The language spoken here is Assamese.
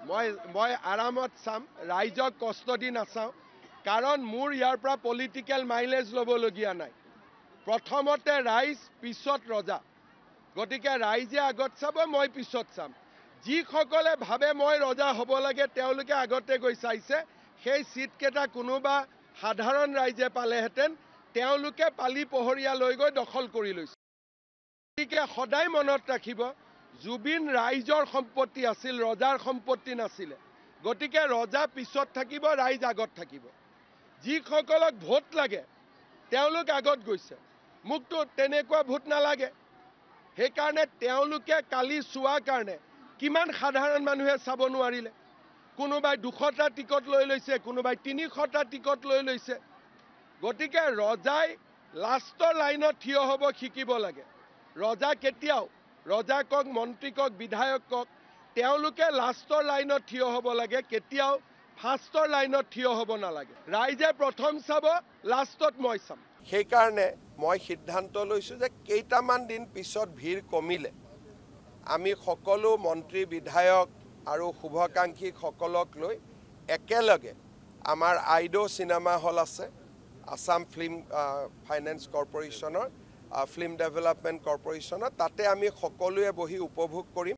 মই আৰামত চাম, ৰাইজক কষ্ট দি নাচাওঁ, কাৰণ মোৰ ইয়াৰ পৰা পলিটিকেল মাইলেজ ল'বলগীয়া নাই। প্ৰথমতে ৰাইজ, পিছত ৰজা। গতিকে ৰাইজে আগত চাব, মই পিছত চাম। যিসকলে ভাবে মই ৰজা হ'ব লাগে তেওঁলোকে আগতে গৈ চাইছে, সেই চিটকেইটা কোনোবা সাধাৰণ ৰাইজে পালেহেঁতেন, তেওঁলোকে পালি পহৰীয়া লৈ গৈ দখল কৰি লৈছে। গতিকে সদায় মনত ৰাখিব, জুবিন ৰাইজৰ সম্পত্তি আছিল, ৰজাৰ সম্পত্তি নাছিলে। গতিকে ৰজা পিছত থাকিব, ৰাইজ আগত থাকিব। যিসকলক ভোট লাগে তেওঁলোক আগত গৈছে, মোকতো তেনেকুৱা ভোট নালাগে। সেইকাৰণে তেওঁলোকে কালি চোৱাৰ কাৰণে কিমান সাধাৰণ মানুহে চাব নোৱাৰিলে। কোনোবাই 200টা টিকট লৈ লৈছে, কোনোবাই 300টা টিকট লৈ লৈছে। গতিকে ৰজাই লাষ্টৰ লাইনত থিয় হ'ব শিকিব লাগে। ৰজা কেতিয়াও, ৰজা কওক, মন্ত্ৰী কওক, বিধায়ক কওক, তেওঁলোকে লাষ্টৰ লাইনত থিয় হ'ব লাগে, কেতিয়াও ফাৰ্ষ্টৰ লাইনত থিয় হ'ব নালাগে। ৰাইজে প্ৰথম চাব, লাষ্টত মই চাম। সেইকাৰণে মই সিদ্ধান্ত লৈছোঁ যে কেইটামান দিন পিছত ভিৰ কমিলে আমি সকলো মন্ত্ৰী, বিধায়ক আৰু শুভাকাংক্ষীসকলক লৈ একেলগে আমাৰ আইডো চিনেমা হল আছে, আসাম ফিল্ম ফাইনেন্স কৰ্পোৰেশ্যনৰ, ফিল্ম ডেভেলপমেণ্ট কৰ্পোৰেশ্যনৰ, তাতে আমি সকলোৱে বহি উপভোগ কৰিম।